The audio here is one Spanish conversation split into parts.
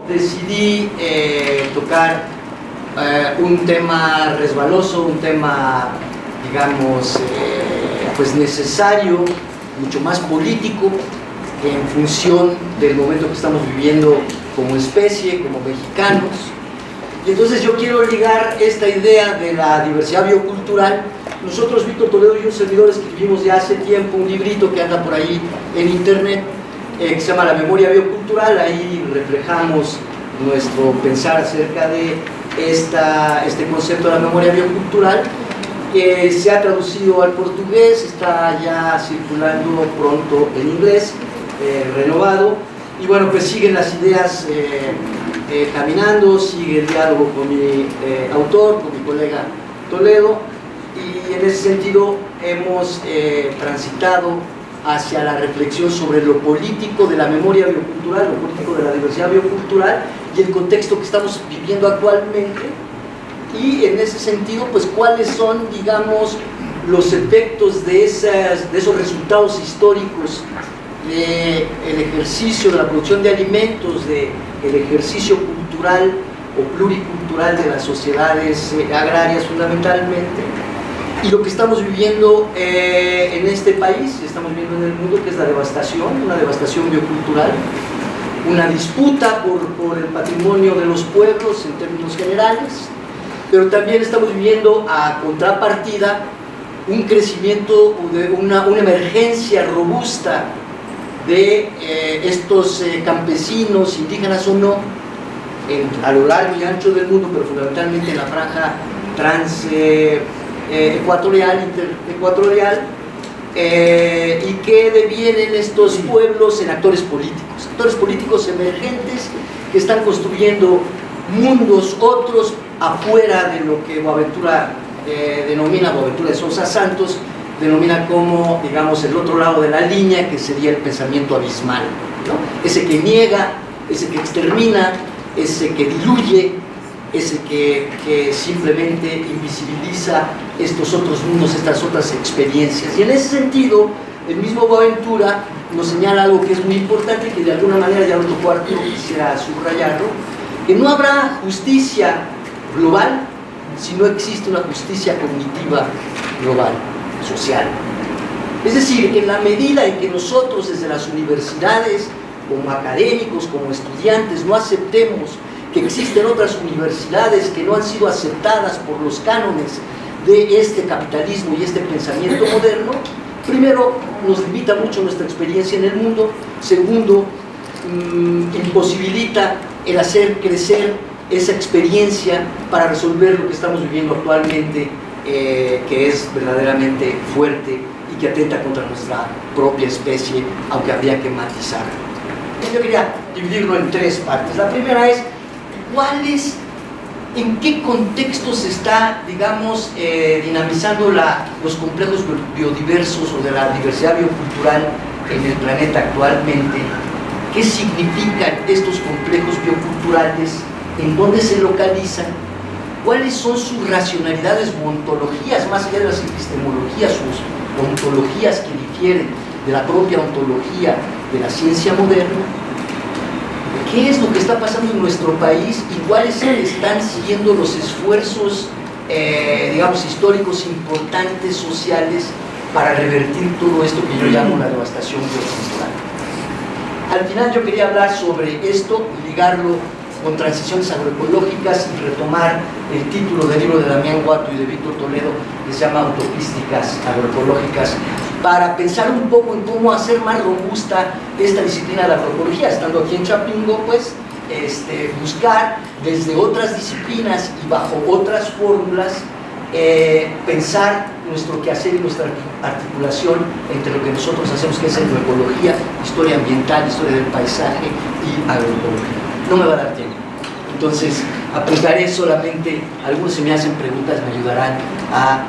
decidí tocar un tema resbaloso, un tema, digamos, pues necesario, mucho más político, en función del momento que estamos viviendo como especie, como mexicanos. Y entonces yo quiero ligar esta idea de la diversidad biocultural. Nosotros, Víctor Toledo y un servidor, escribimos ya hace tiempo un librito que anda por ahí en internet, que se llama La Memoria Biocultural. Ahí reflejamos nuestro pensar acerca de este concepto de la memoria biocultural, que se ha traducido al portugués, está ya circulando pronto en inglés, renovado, y bueno, pues siguen las ideas caminando, sigue el diálogo con mi autor, con mi colega Toledo, y en ese sentido hemos transitado hacia la reflexión sobre lo político de la memoria biocultural, lo político de la diversidad biocultural y el contexto que estamos viviendo actualmente, y en ese sentido, pues cuáles son, digamos, los efectos de esos resultados históricos del ejercicio de la producción de alimentos, del ejercicio cultural o pluricultural de las sociedades agrarias fundamentalmente, y lo que estamos viviendo en este país, estamos viviendo en el mundo, que es la devastación, una devastación biocultural, una disputa por el patrimonio de los pueblos en términos generales, pero también estamos viviendo a contrapartida un crecimiento, una emergencia robusta de estos campesinos, indígenas o no, a lo largo y ancho del mundo, pero fundamentalmente en la franja ecuatorial, interecuatorial, y que devienen estos pueblos en actores políticos emergentes que están construyendo mundos otros afuera de lo que Boaventura de Sousa Santos denomina como, digamos, el otro lado de la línea, que sería el pensamiento abismal, ¿no? Ese que niega, ese que extermina, ese que diluye, ese que simplemente invisibiliza estos otros mundos, estas otras experiencias. Y en ese sentido, el mismo Boaventura nos señala algo que es muy importante, que de alguna manera ya lo tocó Arturo, quisiera subrayarlo, que no habrá justicia global si no existe una justicia cognitiva global, social. Es decir, en la medida en que nosotros desde las universidades, como académicos, como estudiantes, no aceptemos que existen otras universidades que no han sido aceptadas por los cánones de este capitalismo y este pensamiento moderno, primero, nos limita mucho nuestra experiencia en el mundo. Segundo, imposibilita el hacer crecer esa experiencia para resolver lo que estamos viviendo actualmente, que es verdaderamente fuerte y que atenta contra nuestra propia especie, aunque habría que matizar. Yo quería dividirlo en tres partes. La primera es, ¿en qué contexto se está, digamos, dinamizando los complejos biodiversos o de la diversidad biocultural en el planeta actualmente? ¿Qué significan estos complejos bioculturales? ¿En dónde se localizan? ¿Cuáles son sus racionalidades o ontologías, más allá de las epistemologías, sus ontologías que difieren de la propia ontología de la ciencia moderna? ¿Qué es lo que está pasando en nuestro país y cuáles están siendo los esfuerzos, digamos, históricos importantes, sociales, para revertir todo esto que yo llamo la devastación biocultural? Al final yo quería hablar sobre esto y ligarlo con transiciones agroecológicas y retomar el título del libro de Damián Guato y de Víctor Toledo, que se llama Utopísticas agroecológicas, para pensar un poco en cómo hacer más robusta esta disciplina de la agroecología. Estando aquí en Chapingo, pues, buscar desde otras disciplinas y bajo otras fórmulas, pensar nuestro quehacer y nuestra articulación entre lo que nosotros hacemos, que es agroecología, historia ambiental, historia del paisaje y agroecología. No me va a dar tiempo, entonces aplicaré solamente, algunos se me hacen preguntas, me ayudarán a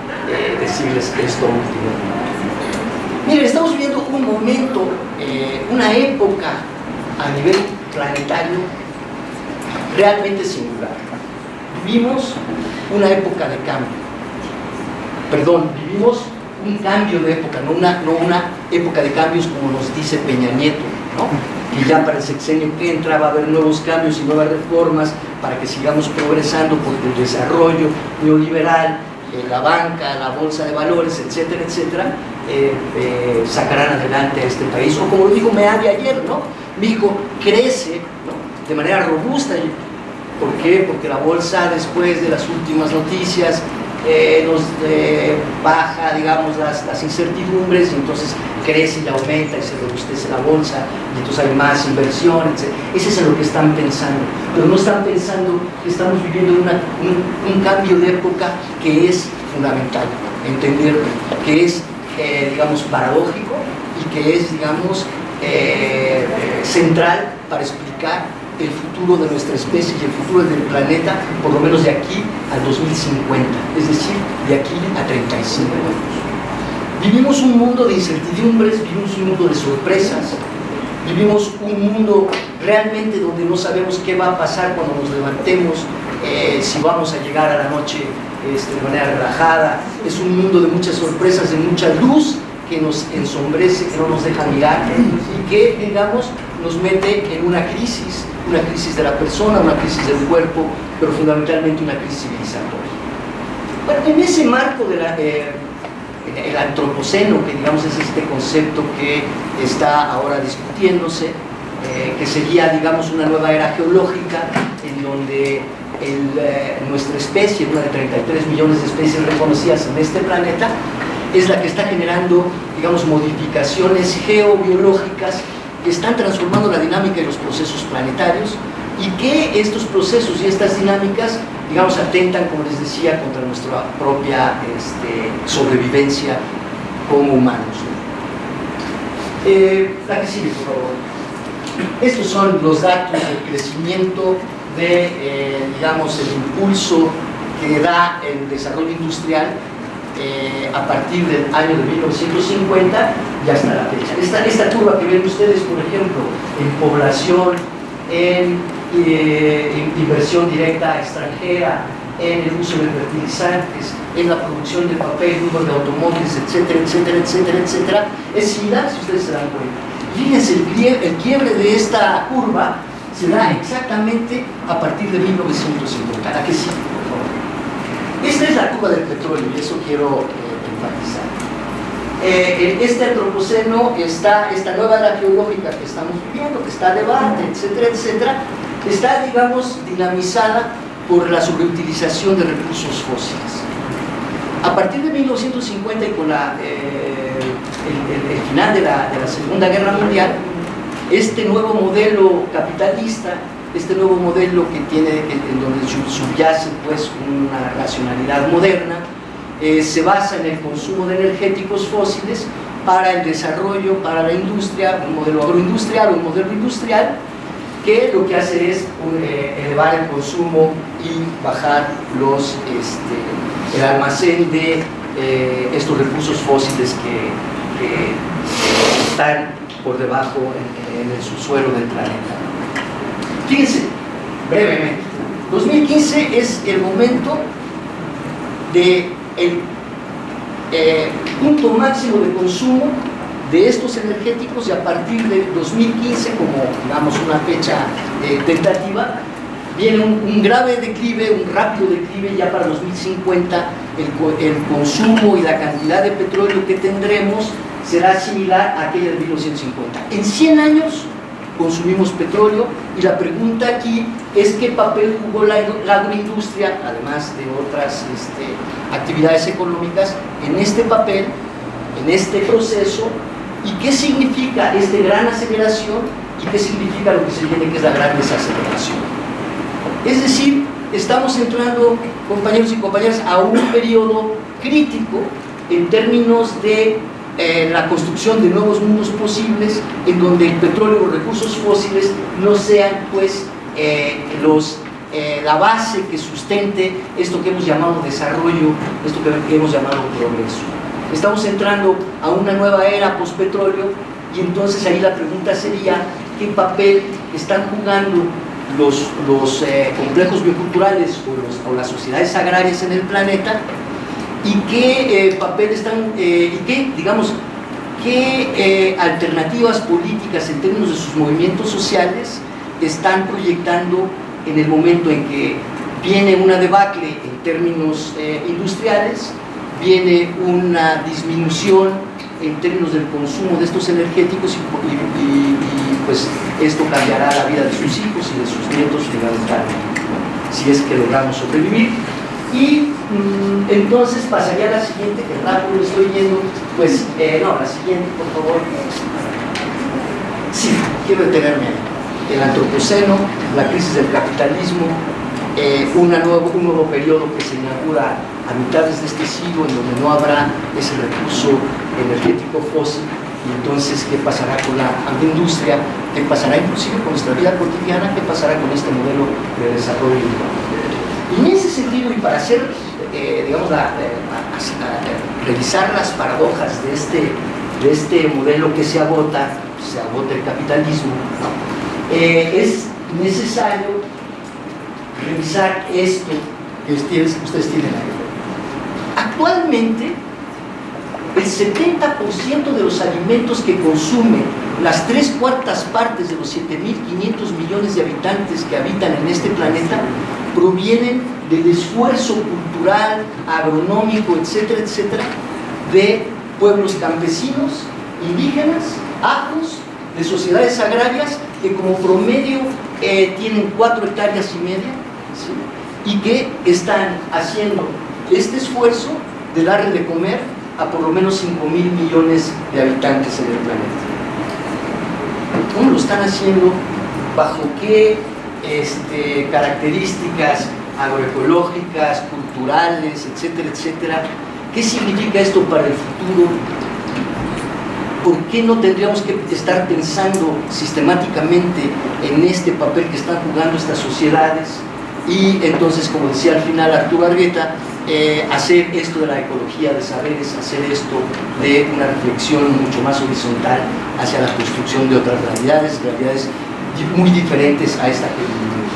decirles esto último. Miren, estamos viviendo un momento, una época a nivel planetario realmente singular. Vivimos una época de cambio, vivimos un cambio de época, no una época de cambios como nos dice Peña Nieto, ¿no? que ya para el sexenio que entra va a haber nuevos cambios y nuevas reformas para que sigamos progresando por el desarrollo neoliberal, la banca, la bolsa de valores, etcétera, etcétera, sacarán adelante a este país. O como lo dijo Meade ayer, ¿no? Dijo, crece, ¿no?, de manera robusta. ¿Por qué? Porque la bolsa, después de las últimas noticias, nos baja, digamos, las incertidumbres, y entonces crece y aumenta y se robustece la bolsa, y entonces hay más inversión, etc. Ese es en lo que están pensando, pero no están pensando que estamos viviendo un cambio de época que es fundamental entenderlo, que es, digamos, paradójico y que es, digamos, central para explicar el futuro de nuestra especie y el futuro del planeta, por lo menos de aquí al 2050, es decir, de aquí a 35 años. Vivimos un mundo de incertidumbres, vivimos un mundo de sorpresas, vivimos un mundo realmente donde no sabemos qué va a pasar cuando nos levantemos, si vamos a llegar a la noche de manera relajada. Es un mundo de muchas sorpresas, de mucha luz que nos ensombrece, que no nos deja mirar y que, digamos, nos mete en una crisis de la persona, una crisis del cuerpo, pero fundamentalmente una crisis civilizatoria. Bueno, en ese marco de el antropoceno, que digamos es este concepto que está ahora discutiéndose, que sería, digamos, una nueva era geológica en donde nuestra especie, una de 33 millones de especies reconocidas en este planeta, es la que está generando, digamos, modificaciones geobiológicas que están transformando la dinámica de los procesos planetarios, y que estos procesos y estas dinámicas, digamos, atentan, como les decía, contra nuestra propia sobrevivencia como humanos. La que sigue, por favor. Estos son los datos del crecimiento digamos, el impulso que da el desarrollo industrial a partir del año de 1950 y hasta la fecha. Esta curva que ven ustedes, por ejemplo, en población, en inversión directa extranjera, en el uso de fertilizantes, en la producción de papel, número de automóviles, etcétera, etcétera, etcétera, etcétera, es similar, si ustedes se dan cuenta. Fíjense, el quiebre de esta curva se da exactamente a partir de 1950. ¿A qué sí? Esta es la curva del petróleo, y eso quiero enfatizar. Este antropoceno, esta nueva era geológica que estamos viviendo, que está a debate, etcétera, etcétera, está, digamos, dinamizada por la sobreutilización de recursos fósiles. A partir de 1950 y con el final de la Segunda Guerra Mundial, este nuevo modelo capitalista, este nuevo modelo que tiene, en donde subyace pues una racionalidad moderna, se basa en el consumo de energéticos fósiles para el desarrollo, para la industria, un modelo agroindustrial, un modelo industrial, que lo que hace es elevar el consumo y bajar el almacén de estos recursos fósiles que están por debajo en el subsuelo del planeta. Fíjense, brevemente, 2015 es el momento del punto máximo de consumo de estos energéticos, y a partir de 2015, como digamos una fecha tentativa, viene un grave declive, un rápido declive. Ya para 2050 el consumo y la cantidad de petróleo que tendremos será similar a aquella de 1950. En 100 años consumimos petróleo, y la pregunta aquí es qué papel jugó la agroindustria, además de otras actividades económicas, en este papel, en este proceso, y qué significa esta gran aceleración y qué significa lo que se viene, que es la gran desaceleración. Es decir, estamos entrando, compañeros y compañeras, a un periodo crítico en términos de la construcción de nuevos mundos posibles, en donde el petróleo y los recursos fósiles no sean pues la base que sustente esto que hemos llamado desarrollo, esto que hemos llamado progreso. Estamos entrando a una nueva era postpetróleo, y entonces ahí la pregunta sería qué papel están jugando los complejos bioculturales o las sociedades agrarias en el planeta, y qué papel están, y qué, digamos, qué alternativas políticas en términos de sus movimientos sociales están proyectando en el momento en que viene una debacle en términos industriales, viene una disminución en términos del consumo de estos energéticos y pues esto cambiará la vida de sus hijos y de sus nietos fundamentalmente, si es que logramos sobrevivir. Y entonces pasaría a la siguiente, que rápido estoy yendo, pues no, la siguiente, por favor. Sí, quiero detenerme ahí. El antropoceno, la crisis del capitalismo, un nuevo periodo que se inaugura a mitades de este siglo, en donde no habrá ese recurso energético fósil. Y entonces, ¿qué pasará con la agroindustria? ¿Qué pasará inclusive con nuestra vida cotidiana? ¿Qué pasará con este modelo de desarrollo urbano? Y en ese sentido, y para hacer, digamos, revisar las paradojas de este modelo que se agota el capitalismo, es necesario revisar esto que ustedes tienen ahí. Actualmente, el 70% de los alimentos que consumen las 3/4 partes de los 7.500 millones de habitantes que habitan en este planeta provienen del esfuerzo cultural, agronómico, etcétera, etcétera, de pueblos campesinos, indígenas, afros, de sociedades agrarias que como promedio tienen 4,5 hectáreas, ¿sí? Y que están haciendo este esfuerzo de darle de comer a por lo menos 5.000 millones de habitantes en el planeta. ¿Cómo lo están haciendo? ¿Bajo qué características agroecológicas, culturales, etcétera, etcétera? ¿Qué significa esto para el futuro? ¿Por qué no tendríamos que estar pensando sistemáticamente en este papel que están jugando estas sociedades? Y entonces, como decía al final Arturo Argueta, hacer esto de la ecología de saberes, hacer esto de una reflexión mucho más horizontal hacia la construcción de otras realidades muy diferentes a esta que vivimos.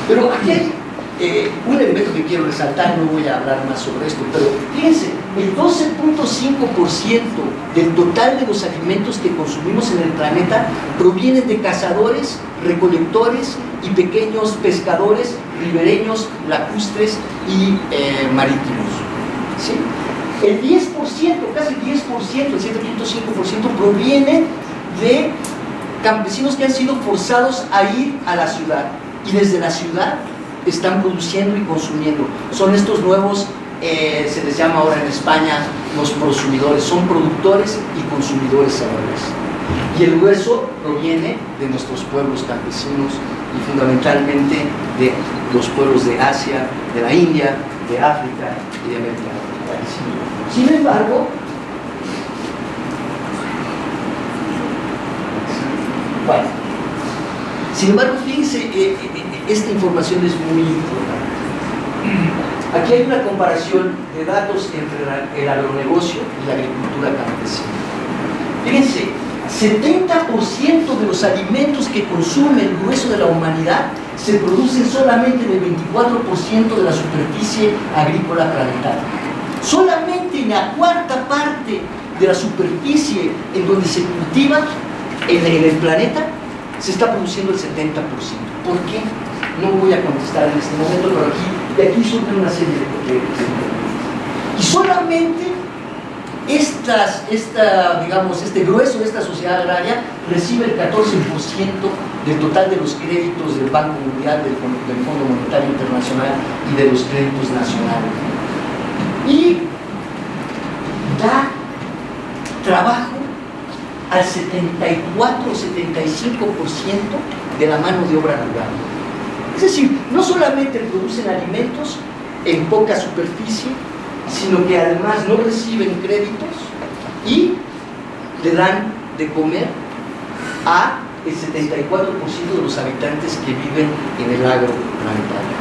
Pero aquí hay un elemento que quiero resaltar, no voy a hablar más sobre esto, pero fíjense, el 12,5% del total de los alimentos que consumimos en el planeta provienen de cazadores, recolectores y pequeños pescadores ribereños, lacustres y marítimos, ¿sí? El 10%, casi 10%, el 7,5% proviene de campesinos que han sido forzados a ir a la ciudad y desde la ciudad están produciendo y consumiendo. Son estos nuevos, se les llama ahora en España los prosumidores, son productores y consumidores a la vez. Y el grueso proviene de nuestros pueblos campesinos y fundamentalmente de los pueblos de Asia, de la India, de África y de América Latina. Sin embargo, fíjense, esta información es muy importante. Aquí hay una comparación de datos entre el agronegocio y la agricultura campesina. Fíjense, 70% de los alimentos que consume el grueso de la humanidad se producen solamente en el 24% de la superficie agrícola planetaria. Solamente en la 1/4 parte de la superficie en donde se cultiva en el planeta se está produciendo el 70%. ¿Por qué? No voy a contestar en este momento, pero de aquí surge una serie de problemas. Y solamente este grueso de esta sociedad agraria recibe el 14% del total de los créditos del Banco Mundial, del Fondo Monetario Internacional y de los créditos nacionales. Y da trabajo al 74 o 75% de la mano de obra rural. Es decir, no solamente producen alimentos en poca superficie, sino que además no reciben créditos y le dan de comer a el 74% de los habitantes que viven en el agro planetario.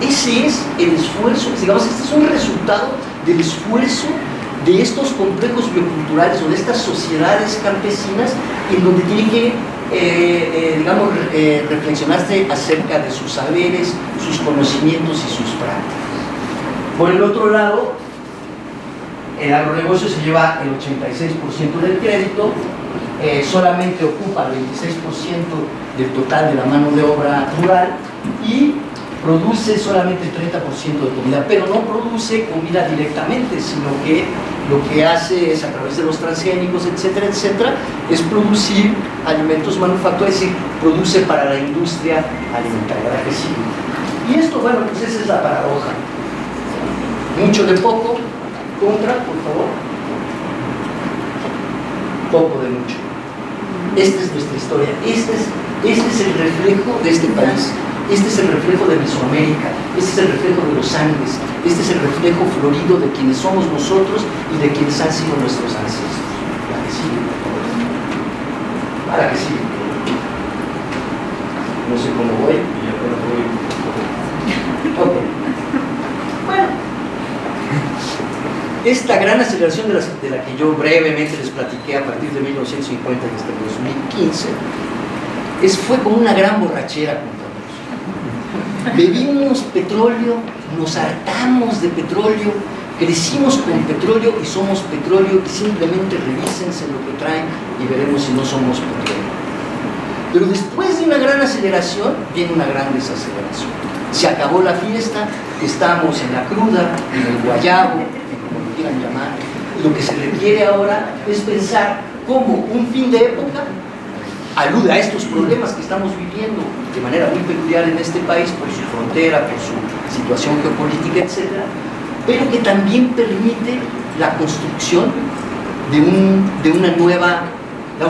Ese es el esfuerzo, digamos, este es un resultado del esfuerzo de estos complejos bioculturales o de estas sociedades campesinas en donde tiene que reflexionarse acerca de sus saberes, sus conocimientos y sus prácticas. Por el otro lado, el agronegocio se lleva el 86% del crédito, solamente ocupa el 26% del total de la mano de obra rural y produce solamente el 30% de comida, pero no produce comida directamente, sino que lo que hace es, a través de los transgénicos, etcétera, etcétera, es producir alimentos manufacturados, es decir, produce para la industria alimentaria, ¿verdad que sí? Y esto, bueno, pues esa es la paradoja. Mucho de poco, contra, por favor. Poco de mucho. Esta es nuestra historia, este es el reflejo de este país. Este es el reflejo de Mesoamérica, este es el reflejo de los Andes, este es el reflejo florido de quienes somos nosotros y de quienes han sido nuestros ancestros. ¿Para que sigue? ¿Para que sigue? No sé cómo voy. Ok. Bueno. Esta gran aceleración de la que yo brevemente les platiqué a partir de 1950 y hasta el 2015, fue como una gran borrachera contra nosotros. Bebimos petróleo, nos hartamos de petróleo, crecimos con petróleo y somos petróleo, y simplemente revísense lo que traen y veremos si no somos petróleo. Pero después de una gran aceleración viene una gran desaceleración. Se acabó la fiesta, estamos en la cruda, en el guayabo, como lo quieran llamar. Lo que se requiere ahora es pensar cómo un fin de época alude a estos problemas que estamos viviendo de manera muy peculiar en este país por su frontera, por su situación geopolítica, etc., pero que también permite la construcción de una nueva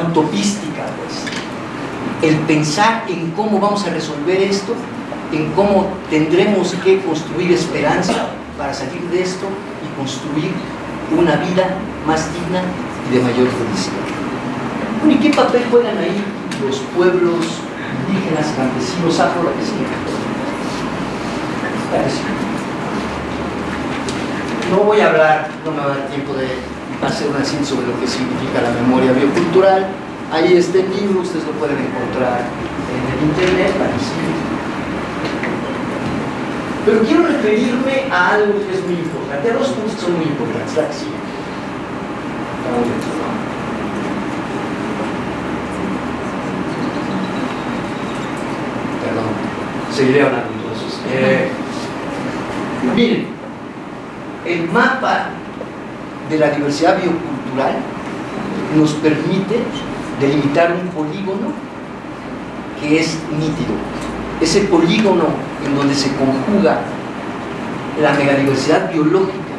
utopística, pues. El pensar en cómo vamos a resolver esto, en cómo tendremos que construir esperanza para salir de esto y construir una vida más digna y de mayor felicidad. Bueno, ¿y qué papel juegan ahí los pueblos indígenas, campesinos, afro, la que sigue? No voy a hablar, no me va a dar tiempo de hacer una síntesis sobre lo que significa la memoria biocultural. Ahí está el libro, ustedes lo pueden encontrar en el internet, la que sigue. Pero quiero referirme a algo que es muy importante, a dos puntos que son muy importantes, la que sigue. Perdón, seguiré hablando entonces. Miren, el mapa de la diversidad biocultural nos permite delimitar un polígono que es nítido. Ese polígono en donde se conjuga la megadiversidad biológica,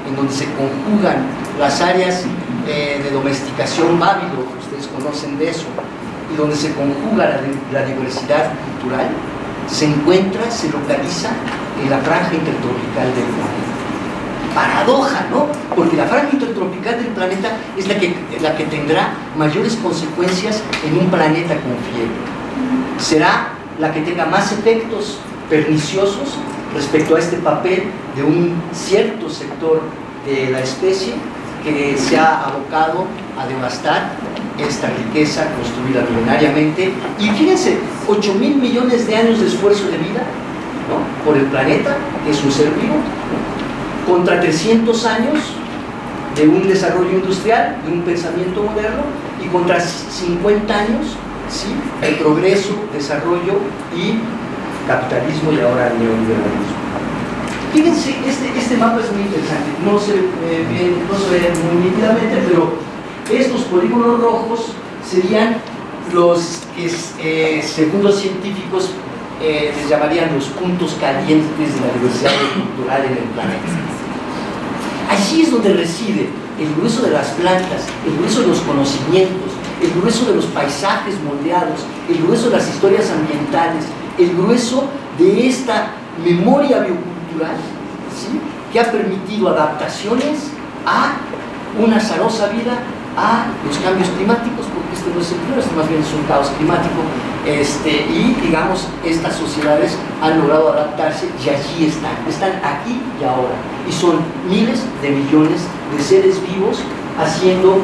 en donde se conjugan las áreas de domesticación bábilo, ustedes conocen de eso, y donde se conjuga la diversidad cultural, se encuentra, se localiza en la franja intertropical del planeta. Paradoja, ¿no? Porque la franja intertropical del planeta es la que tendrá mayores consecuencias en un planeta con fiebre. Será la que tenga más efectos perniciosos respecto a este papel de un cierto sector de la especie que se ha abocado a devastar esta riqueza construida milenariamente. Y fíjense, 8.000 millones de años de esfuerzo de vida, ¿no?, por el planeta, que es un ser vivo, contra 300 años de un desarrollo industrial, de un pensamiento moderno, y contra 50 años, ¿sí?, de progreso, desarrollo y capitalismo, y ahora neoliberalismo. Fíjense, este mapa es muy interesante, no se ve muy nítidamente, pero estos polígonos rojos serían los que, según los científicos, les llamarían los puntos calientes de la diversidad cultural en el planeta. Allí es donde reside el grueso de las plantas, el grueso de los conocimientos, el grueso de los paisajes moldeados, el grueso de las historias ambientales, el grueso de esta memoria biocultural, ¿sí?, que ha permitido adaptaciones a una azarosa vida, a los cambios climáticos, porque este no es el primero, este más bien es un caos climático, y digamos, estas sociedades han logrado adaptarse y allí están aquí y ahora, y son miles de millones de seres vivos haciendo,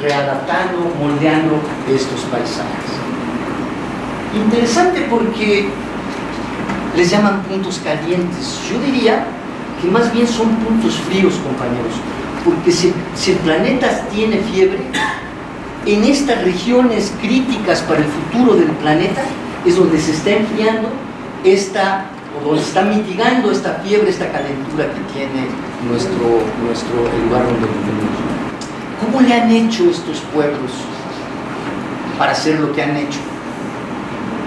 readaptando, moldeando estos paisajes. Interesante porque les llaman puntos calientes. Yo diría que más bien son puntos fríos, compañeros, porque si el planeta tiene fiebre, en estas regiones críticas para el futuro del planeta es donde se está enfriando o donde está mitigando esta fiebre, esta calentura que tiene el lugar donde vivimos. ¿Cómo le han hecho estos pueblos para hacer lo que han hecho?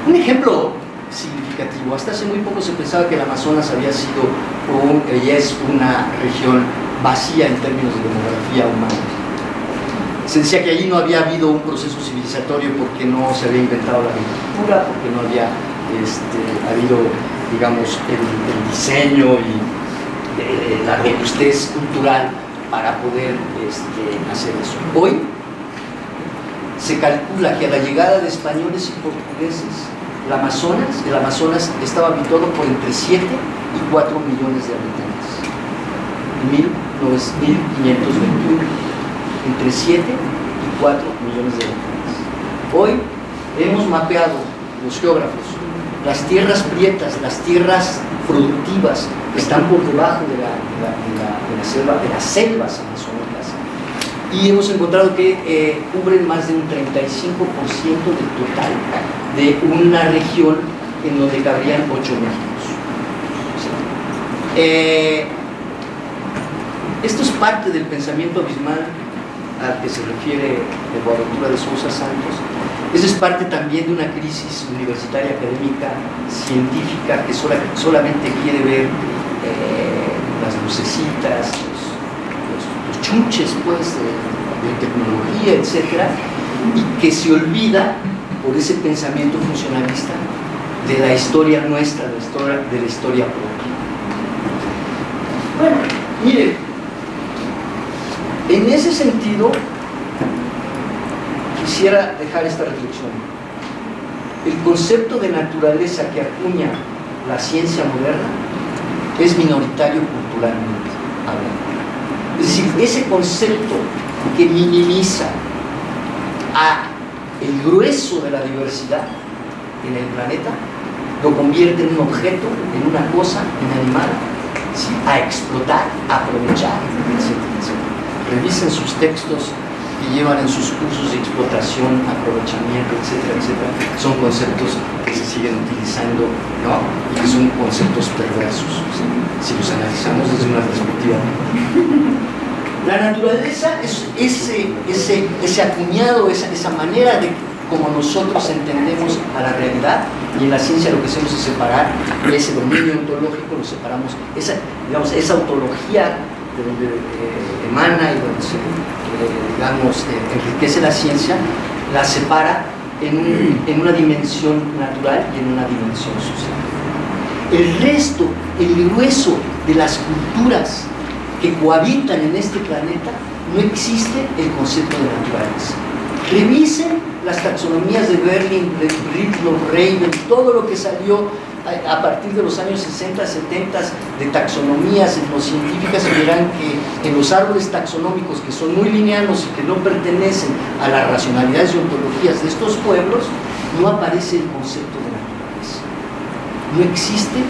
Un ejemplo significativo: hasta hace muy poco se pensaba que el Amazonas había sido y es una región vacía en términos de demografía humana. Se decía que allí no había habido un proceso civilizatorio porque no se había inventado la agricultura, porque no había habido, digamos, el diseño y la robustez cultural para poder hacer eso. Hoy se calcula que a la llegada de españoles y portugueses, el Amazonas estaba habitado por entre 7 y 4 millones de habitantes. En 1521, entre 7 y 4 millones de habitantes. Hoy hemos mapeado, los geógrafos, las tierras prietas, las tierras productivas que están por debajo de las selvas amazónicas, y hemos encontrado que cubren más de un 35% del total de una región en donde cabrían 8 Méxicos. Esto es parte del pensamiento abismal al que se refiere Boaventura de Sousa Santos. Eso es parte también de una crisis universitaria, académica, científica, que solamente quiere ver las lucecitas, los chunches, pues, de tecnología, etcétera, y que se olvida, por ese pensamiento funcionalista, de la historia nuestra, de la historia propia. Bueno, mire, en ese sentido quisiera dejar esta reflexión. El concepto de naturaleza que acuña la ciencia moderna es minoritario culturalmente hablando. Es decir, ese concepto que minimiza el grueso de la diversidad en el planeta, lo convierte en un objeto, en una cosa, inanimada, ¿sí?, a explotar, a aprovechar, etcétera, etcétera. Revisen sus textos que llevan en sus cursos de explotación, aprovechamiento, etcétera, etcétera. Son conceptos que se siguen utilizando, ¿no?, y que son conceptos perversos, ¿sí?, si los analizamos desde una perspectiva. La naturaleza es ese acuñado, esa manera de como nosotros entendemos a la realidad, y en la ciencia lo que hacemos es separar ese dominio ontológico, lo separamos, esa ontología de donde emana y donde se, enriquece la ciencia, la separa en una dimensión natural y en una dimensión social. El resto, el grueso de las culturas que cohabitan en este planeta, no existe el concepto de naturaleza. Revisen las taxonomías de Berlin, Ritlow, Raven, todo lo que salió a partir de los años 60, 70 de taxonomías etnocientíficas, y verán que en los árboles taxonómicos, que son muy lineanos y que no pertenecen a las racionalidades y ontologías de estos pueblos, no aparece el concepto de naturaleza. No existe.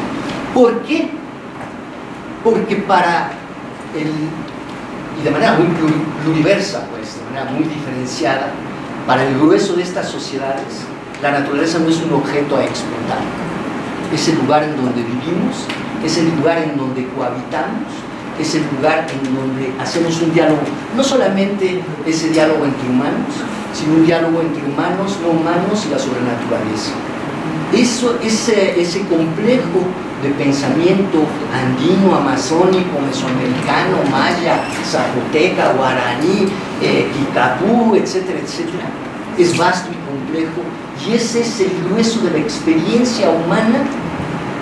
¿Por qué? Porque y de manera muy pluriversa, pues, de manera muy diferenciada, para el grueso de estas sociedades, la naturaleza no es un objeto a explotar. Es el lugar en donde vivimos, es el lugar en donde cohabitamos, es el lugar en donde hacemos un diálogo, no solamente ese diálogo entre humanos, sino un diálogo entre humanos, no humanos y la sobrenaturaleza. Ese complejo de pensamiento andino, amazónico, mesoamericano, maya, zapoteca, guaraní, kikapú, etcétera, etcétera, es vasto y complejo, y ese es el grueso de la experiencia humana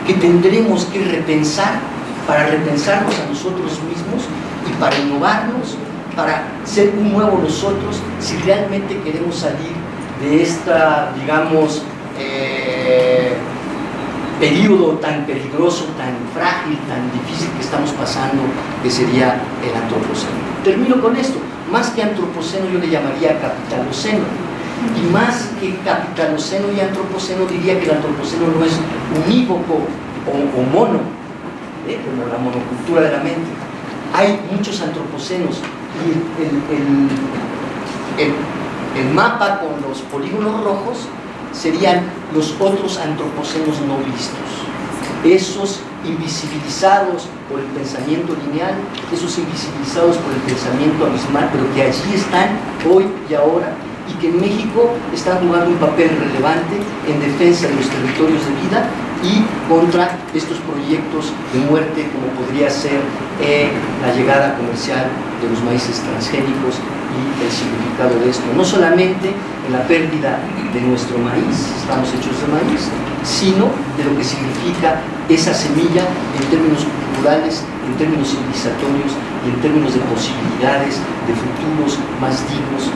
que tendremos que repensar, para repensarnos a nosotros mismos y para innovarnos, para ser un nuevo nosotros, si realmente queremos salir de esta, digamos, periodo tan peligroso, tan frágil, tan difícil que estamos pasando, que sería el antropoceno. Termino con esto. Más que antropoceno, yo le llamaría capitaloceno. Y más que capitaloceno y antropoceno, diría que el antropoceno no es unívoco o mono, como la monocultura de la mente. Hay muchos antropocenos, el mapa con los polígonos rojos serían los otros antropocenos no vistos, esos invisibilizados por el pensamiento lineal, esos invisibilizados por el pensamiento abismal, pero que allí están hoy y ahora, y que en México están jugando un papel relevante en defensa de los territorios de vida y contra estos proyectos de muerte, como podría ser la llegada comercial de los maíces transgénicos y el significado de esto, no solamente en la pérdida de nuestro maíz, estamos hechos de maíz, sino de lo que significa esa semilla en términos culturales, en términos civilizatorios y en términos de posibilidades de futuros más dignos